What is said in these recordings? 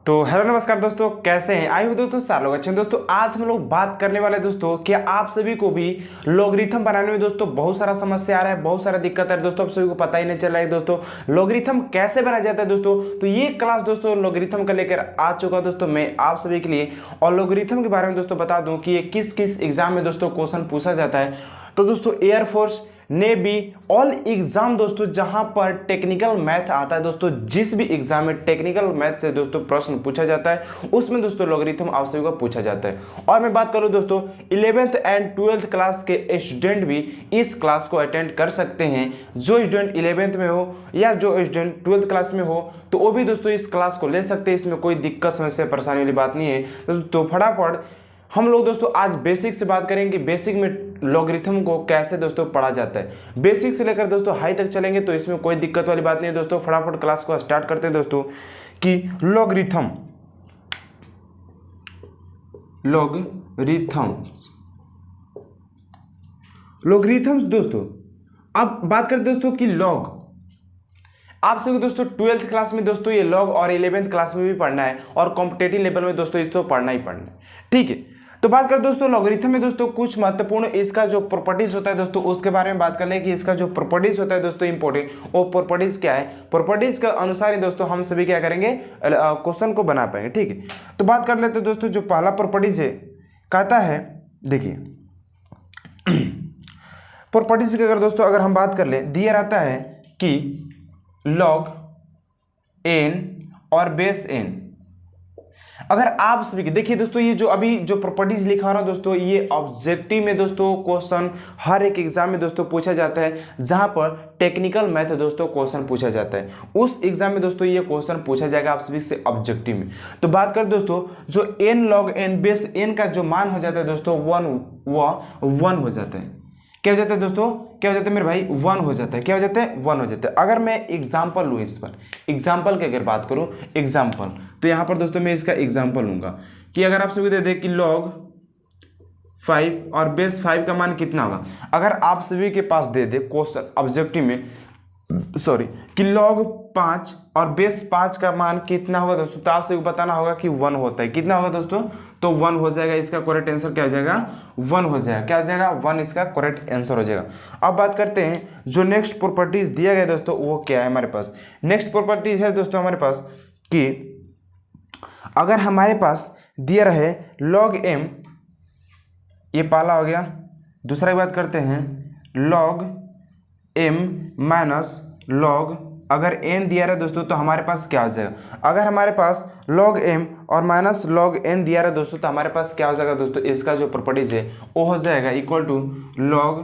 तो हेलो नमस्कार दोस्तों, कैसे हैं? आई हो दोस्तों, सारे लोग अच्छे हैं। दोस्तों आज हम लोग बात करने वाले हैं दोस्तों कि आप सभी को भी लॉगरिथम बनाने में दोस्तों बहुत सारा समस्या आ रहा है, बहुत सारा दिक्कत है दोस्तों। आप सभी को पता ही नहीं चल रहा है दोस्तों लॉगरिथम कैसे बनाया जाता है दोस्तों। तो ये क्लास दोस्तों लॉगरिथम का लेकर आ चुका दोस्तों मैं आप सभी के लिए, और लॉगरिथम के बारे में दोस्तों बता दूं कि ये किस किस एग्जाम में दोस्तों क्वेश्चन पूछा जाता है। तो दोस्तों एयरफोर्स, नेवी, ऑल एग्जाम दोस्तों जहां पर टेक्निकल मैथ आता है दोस्तों, जिस भी एग्जाम में टेक्निकल मैथ से दोस्तों प्रश्न पूछा जाता है उसमें दोस्तों लॉगरिथम आप सभी को पूछा जाता है। और मैं बात करूं दोस्तों 11th एंड 12th क्लास के स्टूडेंट भी इस क्लास को अटेंड कर सकते हैं। जो स्टूडेंट 11th में हो या जो स्टूडेंट 12th क्लास में हो तो वो भी दोस्तों इस क्लास को ले सकते हैं। इसमें कोई दिक्कत समस्या परेशानी वाली बात नहीं है। तो फटाफट हम लोग दोस्तों आज बेसिक से बात करेंगे, बेसिक में लॉगरिथम को कैसे दोस्तों पढ़ा जाता है। बेसिक से लेकर दोस्तों हाई तक चलेंगे तो इसमें कोई दिक्कत वाली बात नहीं है दोस्तों। फटाफट क्लास को स्टार्ट करते हैं दोस्तों कि लॉगरिथम्स दोस्तों। अब बात करते दोस्तों कि लॉग आप सभी दोस्तों 12th क्लास में दोस्तों ये लॉग और 11th क्लास में भी पढ़ना है, और कॉम्पिटेटिव लेवल में दोस्तों इसको पढ़ना ही पढ़ना है, ठीक है। तो बात करें दोस्तों लॉगरिथम में दोस्तों कुछ महत्वपूर्ण इसका जो प्रॉपर्टीज होता है दोस्तों उसके बारे में बात कर लें कि इसका जो प्रॉपर्टीज होता है दोस्तों इंपॉर्टेंट, वो प्रॉपर्टीज क्या है। प्रॉपर्टीज के अनुसार ही दोस्तों हम सभी क्या करेंगे, क्वेश्चन को बना पाएंगे, ठीक है। तो बात कर लेते हैं दोस्तों, जो पहला प्रॉपर्टीज है कहता है, देखिए प्रॉपर्टीज की अगर दोस्तों अगर हम बात कर ले, दिया रहता है कि लॉग एन और बेस एन। अगर आप सभी देखिए दोस्तों, ये जो अभी जो प्रॉपर्टीज लिखा रहा हूं दोस्तों, ये ऑब्जेक्टिव में दोस्तों क्वेश्चन हर एक एग्जाम में दोस्तों पूछा जाता है, जहां पर टेक्निकल मैथ दोस्तों क्वेश्चन पूछा जाता है उस एग्जाम में दोस्तों ये क्वेश्चन पूछा जाएगा आप सभी से ऑब्जेक्टिव में। तो बात कर दोस्तों, जो N log N base N का जो मान हो जाता है दोस्तों वन हो जाता है। क्या हो जाता है दोस्तों, क्या हो जाता है मेरे भाई, 1 हो जाता है। क्या हो जाता है, 1 हो जाता है। अगर मैं एग्जाम्पल लूँ इस पर, एग्जाम्पल की अगर बात करूँ एग्जाम्पल, तो यहाँ पर दोस्तों मैं इसका एग्जाम्पल लूँगा कि अगर आप सभी दे दें कि log 5 और बेस 5 का मान कितना होगा। अगर आप सभी के पास दे दे क्वेश्चन ऑब्जेक्टिव में कि log 5 और बेस 5 का मान कितना होगा दोस्तों, तो आप सभी को बताना होगा कि 1 होता है। कितना होगा दोस्तों, तो 1 हो जाएगा। इसका करेक्ट आंसर क्या हो जाएगा, 1 हो जाएगा। क्या हो जाएगा, 1 इसका करेक्ट आंसर हो जाएगा। अब बात करते हैं जो नेक्स्ट प्रॉपर्टीज दिया गया दोस्तों, वो क्या है हमारे पास। नेक्स्ट प्रॉपर्टीज है दोस्तों हमारे पास कि अगर हमारे पास दिया रहे log m, ये पहला हो गया। दूसरा की बात करते हैं log m माइनस log, अगर n दिया रहा दोस्तों तो हमारे पास क्या हो जाएगा। अगर हमारे पास log m और माइनस log n दिया रहा दोस्तों तो हमारे पास क्या हो जाएगा दोस्तों, इसका जो प्रॉपर्टीज है वो हो जाएगा इक्वल टू log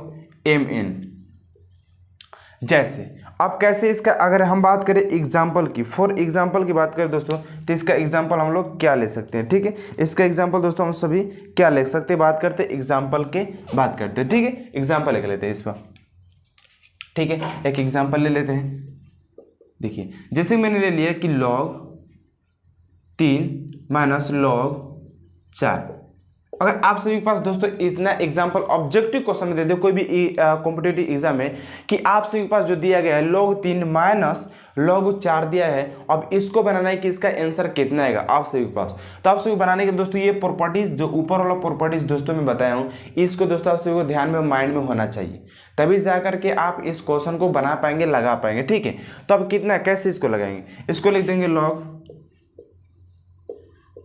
mn। जैसे अब कैसे इसका अगर हम बात करें एग्जाम्पल की, फॉर एग्जाम्पल की बात करें दोस्तों, तो इसका एग्जाम्पल हम लोग क्या ले सकते हैं, ठीक है। इसका एग्जाम्पल दोस्तों हम सभी क्या ले सकते हैं, बात करते हैं एग्जाम्पल के बात करते हैं, ठीक है। एग्जाम्पल लेकर लेते हैं इस पर, ठीक है। एक एग्जाम्पल ले लेते हैं। देखिए जैसे मैंने ले लिया कि log 3 माइनस log 4। अगर आप सभी के पास दोस्तों इतना एग्जाम्पल ऑब्जेक्टिव क्वेश्चन दे दे कोई भी कॉम्पिटिटिव एग्जाम में कि आप सभी के पास जो दिया गया है log 3 माइनस log 4 दिया है, अब इसको बनाना है कि इसका आंसर कितना आएगा आप सभी के पास। तो आप सभी बनाने के दोस्तों ये प्रॉपर्टीज जो ऊपर वाला प्रॉपर्टीज दोस्तों मैं बताया हूँ, इसको दोस्तों आप सभी को ध्यान में माइंड में होना चाहिए, तभी जाकर के आप इस क्वेश्चन को बना पाएंगे, लगा पाएंगे, ठीक है। तो अब कितना कैसे इसको लगाएंगे, इसको लिख देंगे log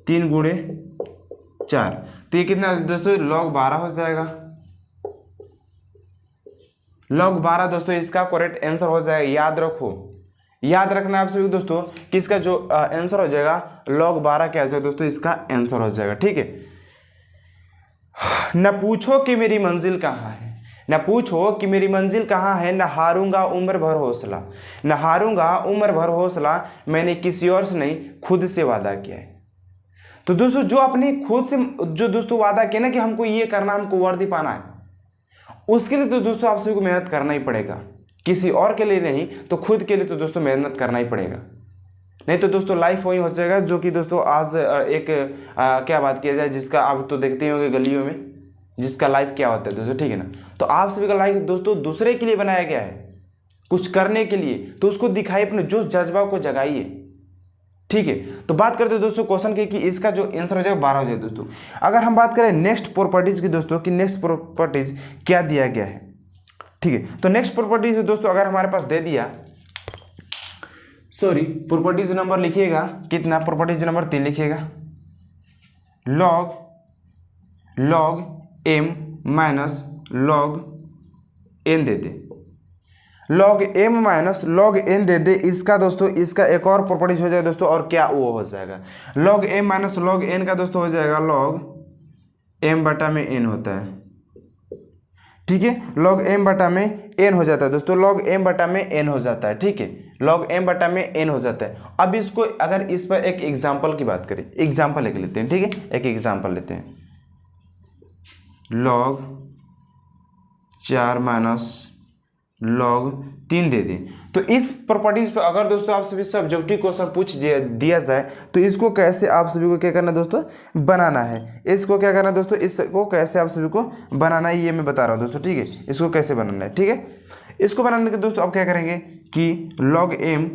3 गुणे 4, तो ये कितना दोस्तों log 12 हो जाएगा। log 12 दोस्तों इसका करेक्ट आंसर हो जाएगा। याद रखो, याद रखना आप सभी दोस्तों कि इसका जो आंसर हो जाएगा log 12 क्या हो जाएगा दोस्तों, इसका आंसर हो जाएगा, ठीक है। न पूछो कि मेरी मंजिल कहाँ है, न पूछो कि मेरी मंजिल कहाँ है, न हारूंगा उम्र भर हौसला, न हारूंगा उम्र भर हौसला, मैंने किसी और से नहीं खुद से वादा किया है। तो दोस्तों जो अपने खुद से जो दोस्तों वादा किया ना कि हमको ये करना, हमको वर्दी पाना है, उसके लिए तो दोस्तों आप सभी को मेहनत करना ही पड़ेगा। किसी और के लिए नहीं तो खुद के लिए तो दोस्तों मेहनत करना ही पड़ेगा, नहीं तो दोस्तों लाइफ वही हो जाएगा जो कि दोस्तों आज एक क्या बात किया जाए, जिसका आप तो देखते ही होंगे गलियों में जिसका लाइफ क्या होता है दोस्तों, ठीक है ना। तो आप सभी का लाइफ दोस्तों दूसरे के लिए बनाया गया है, कुछ करने के लिए, तो उसको दिखाइए, अपने जो जज्बा को जगाइए, ठीक है। तो बात करते हैं दोस्तों क्वेश्चन की कि इसका जो आंसर हो जाएगा 12 हो जाएगा दोस्तों। अगर हम बात करें नेक्स्ट प्रॉपर्टीज की दोस्तों कि नेक्स्ट प्रॉपर्टीज क्या दिया गया है, ठीक है। तो नेक्स्ट प्रॉपर्टीज दोस्तों अगर हमारे पास दे दिया, सॉरी प्रॉपर्टीज नंबर लिखिएगा कितना, प्रॉपर्टीज नंबर 3 लिखिएगा, log m minus log n दे दे, log m minus log n दे दे, इसका दोस्तों इसका एक और प्रॉपर्टीज हो जाएगा दोस्तों, और क्या वो हो जाएगा, log m minus log n का दोस्तों हो जाएगा log m बटा में n होता है, ठीक है। log m बटा में n हो जाता है दोस्तों, log m बटा में n हो जाता है, ठीक है, log m बटा में n हो जाता है। अब इसको अगर इस पर एक एग्जांपल की बात करें, एग्जांपल लेके लेते हैं, ठीक है, एक एग्जांपल लेते हैं, log 4 माइनस log 3 दे दें। तो इस प्रॉपर्टीज पर अगर दोस्तों आप सभी सब्जेक्टिव क्वेश्चन पूछ दिया जाए तो इसको कैसे आप सभी को क्या करना है दोस्तों, बनाना है। इसको क्या करना है दोस्तों, इसको कैसे आप सभी को बनाना है ये मैं बता रहा हूँ दोस्तों, ठीक है। इसको कैसे बनाना है, ठीक है। इसको बनाने के दोस्तों आप क्या करेंगे कि log m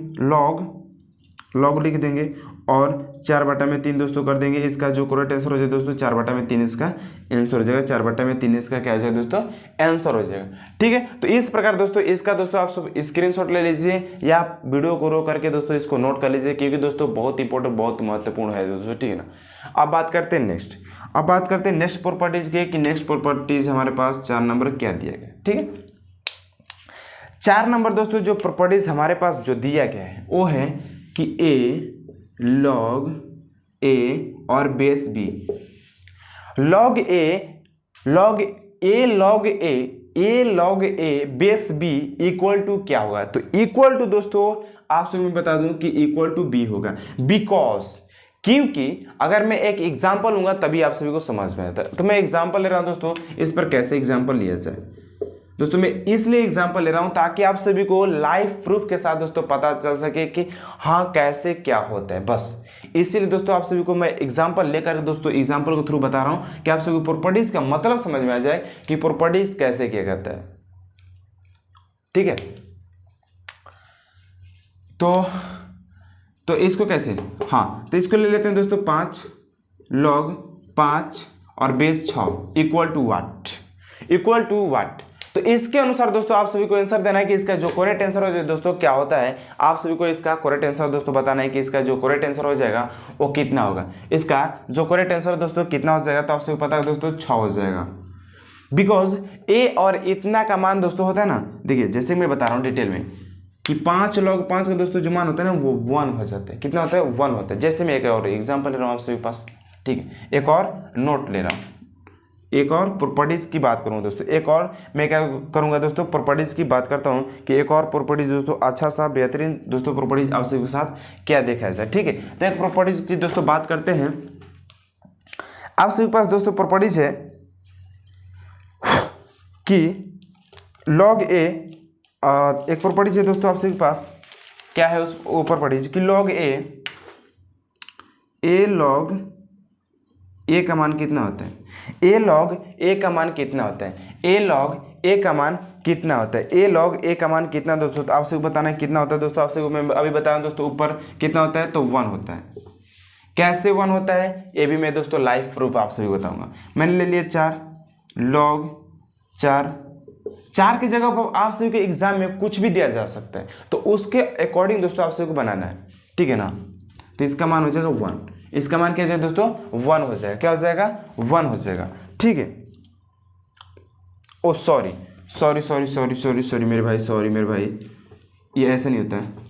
log लिख देंगे और 4 बटा में 3 दोस्तों कर देंगे। इसका जो करेक्ट आंसर हो जाएगा दोस्तों 4 बटा में 3 इसका आंसर हो जाएगा, 4 बटा में 3 इसका क्या हो जाएगा दोस्तों, आंसर हो जाएगा, ठीक है। तो इस प्रकार दोस्तों इसका दोस्तों आप सब स्क्रीनशॉट ले लीजिए या वीडियो को रो करके दोस्तों इसको नोट कर लीजिए, क्योंकि दोस्तों बहुत इंपॉर्टेंट बहुत महत्वपूर्ण है दोस्तों, ठीक है ना। अब बात करते हैं नेक्स्ट, अब बात करते हैं नेक्स्ट प्रॉपर्टीज के कि नेक्स्ट प्रॉपर्टीज हमारे पास 4 नंबर क्या दिया गया, ठीक है। 4 नंबर दोस्तों जो प्रॉपर्टीज हमारे पास जो दिया गया है वो है कि a log a और base b, log a base b equal to क्या होगा, तो इक्वल टू दोस्तों आप सभी मैं बता दूं कि इक्वल टू b होगा, बिकॉज क्योंकि अगर मैं एक एग्जांपल लूंगा तभी आप सभी को समझ में आता है। तो मैं एग्जांपल ले रहा हूं दोस्तों, इस पर कैसे एग्जांपल लिया जाए दोस्तों, मैं इसलिए एग्जांपल ले रहा हूं ताकि आप सभी को लाइव प्रूफ के साथ दोस्तों पता चल सके कि हाँ कैसे क्या होता है, बस इसीलिए दोस्तों आप सभी को मैं एग्जांपल लेकर दोस्तों एग्जांपल के थ्रू बता रहा हूं कि आप सभी को प्रॉपर्टीज का मतलब समझ में आ जाए कि प्रॉपर्टीज कैसे किया जाता है, ठीक है। तो इसको कैसे, हाँ तो इसको ले लेते हैं दोस्तों 5 log 5 और बेस 6 इक्वल टू व्हाट, तो इसके अनुसार दोस्तों आप सभी को आंसर देना है कि इसका जो करेक्ट आंसर हो जाए दोस्तों क्या होता है, आप सभी को इसका करेक्ट आंसर दोस्तों बताना है कि इसका जो करेक्ट आंसर हो जाएगा वो कितना होगा। इसका जो करेक्ट आंसर दोस्तों कितना हो जाएगा, तो आप सभी को पता है दोस्तों 6 हो जाएगा, बिकॉज ए और इतना का मान दोस्तों होता है ना, देखिए जैसे मैं बता रहा हूँ डिटेल में कि 5 log 5 का दोस्तों जो मान होता है ना वो 1 हो जाता है, कितना होता है 1 होता है। जैसे मैं एक और एग्जाम्पल ले रहा हूँ आप सभी पास, ठीक है, एक और नोट ले रहा हूँ, एक और प्रॉपर्टीज की बात करूंगा दोस्तों, एक और मैं क्या करूंगा दोस्तों प्रॉपर्टीज की बात करता हूं कि एक और प्रॉपर्टीज दोस्तों अच्छा सा बेहतरीन दोस्तों प्रॉपर्टीज आप सभी के साथ क्या देखा जाए, ठीक है। तो एक प्रॉपर्टीज की दोस्तों बात करते हैं, आप सभी के पास दोस्तों प्रॉपर्टीज है कि log a, एक प्रॉपर्टीज है दोस्तों आप सभी के पास क्या है उस प्रॉपर्टीज कि log a log a का मान कितना होता है, a log a का मान कितना होता है, a log a का मान कितना होता है, a log a का मान कितना दोस्तों, तो आपसे बताना है कितना होता है दोस्तों। आपसे मैं अभी बता रहा हूँ दोस्तों ऊपर कितना होता है, तो 1 होता है। कैसे 1 होता है ये भी मैं दोस्तों लाइव प्रूफ आप सभी बताऊंगा। मैंने ले लिया 4 log 4 की जगह पर आप सभी के एग्जाम में कुछ भी दिया जा सकता है, तो उसके अकॉर्डिंग दोस्तों आप सभी को बनाना है, ठीक है ना। तो इसका मान हो जाएगा 1, इसका मान क्या हो जाएगा दोस्तों 1 हो जाएगा, क्या हो जाएगा 1 हो जाएगा, ठीक है। ओ सॉरी मेरे भाई, ये ऐसा नहीं होता है।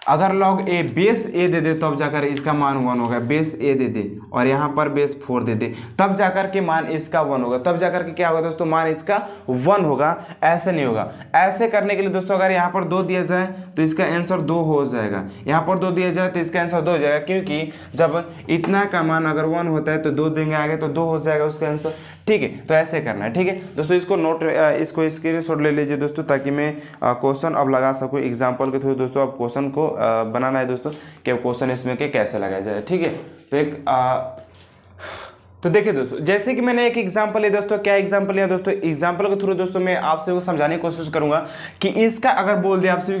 अगर log a बेस a दे दे तब जाकर इसका मान 1 होगा, बेस a दे दे और यहाँ पर बेस 4 दे दे तब जाकर के मान इसका 1 होगा, तब जाकर के क्या होगा दोस्तों मान इसका 1 होगा, ऐसे नहीं होगा। ऐसे करने के लिए दोस्तों अगर यहाँ पर 2 दिया जाए तो इसका आंसर 2 हो जाएगा, यहाँ पर 2 दिया जाए तो इसका आंसर 2 हो जाएगा, क्योंकि जब इतना का मान अगर 1 होता है तो 2 देंगे आगे तो 2 हो जाएगा उसका आंसर, ठीक है। तो ऐसे करना है, ठीक है दोस्तों। इसको नोट इसको स्क्रीनशॉट ले लीजिए दोस्तों ताकि मैं क्वेश्चन अब लगा सकूँ एग्जाम्पल के थ्रू दोस्तों। अब क्वेश्चन को बनाना है दोस्तों कि क्वेश्चन इसमें के कैसे लगाया जाए, ठीक है। तो एक तो देखिए दोस्तों, जैसे कि मैंने एक एग्जांपल लिया दोस्तों, क्या एग्जांपल लिया दोस्तों, एग्जांपल के थ्रू दोस्तों मैं आपसे वो समझाने की कोशिश करूंगा कि इसका अगर बोल दिया आपसे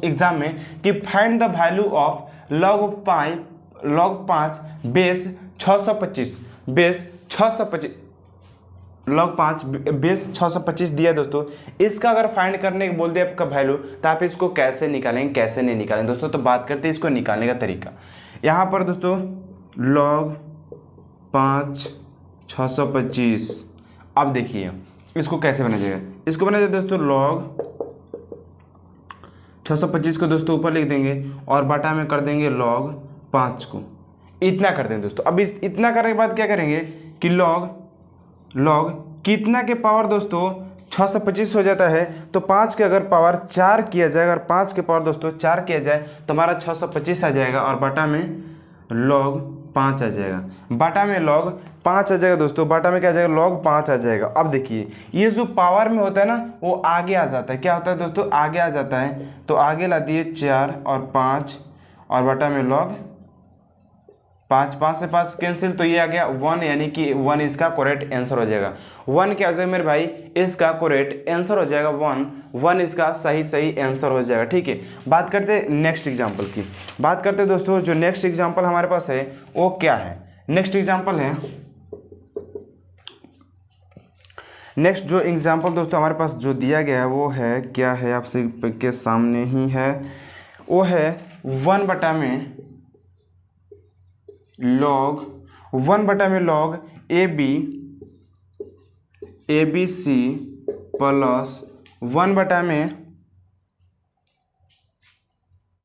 एग्जाम में कि find the value of log 5 base 625 log 5 base 625 दिया दोस्तों, इसका अगर फाइंड करने को बोल दिया आपका वैल्यू, तो आप इसको कैसे निकालेंगे, कैसे नहीं निकालेंगे दोस्तों। तो बात करते हैं इसको निकालने का तरीका। यहाँ पर दोस्तों log 5 625, अब देखिए इसको कैसे बनाया जाएगा। इसको बनाया जाए दोस्तों log 625 को दोस्तों ऊपर लिख देंगे और बटा में कर देंगे log 5 को, इतना कर देंगे दोस्तों। अब इतना करने के बाद क्या करेंगे कि log कितना के पावर दोस्तों 625 हो जाता है, तो 5 के अगर पावर 4 किया जाए, अगर 5 के पावर दोस्तों 4 किया जाए तो हमारा 625 आ जाएगा और बटा में log 5 आ जाएगा, बटा में log 5 आ जाएगा दोस्तों, बटा में क्या आ जाएगा log 5 आ जाएगा। अब देखिए ये जो पावर में होता है ना वो आगे आ जाता है, क्या होता है दोस्तों, आगे आ जाता है। तो आगे ला दिए 4 और 5 और बटा में log 5 से 5 कैंसिल, तो ये आ गया 1, यानी कि 1 इसका करेक्ट आंसर हो जाएगा। 1 क्या हो जाएगा मेरे भाई, इसका करेक्ट आंसर हो जाएगा 1 इसका सही आंसर हो जाएगा। ठीक है, बात करते हैं नेक्स्ट एग्जांपल की। बात करते हैं दोस्तों, जो नेक्स्ट एग्जांपल हमारे पास है वो क्या है। नेक्स्ट एग्जांपल है, नेक्स्ट जो एग्जांपल दोस्तों हमारे पास जो दिया गया है वो है क्या है, आपसे के सामने ही है, वो है 1 बटा में log ABC प्लस 1 बटा में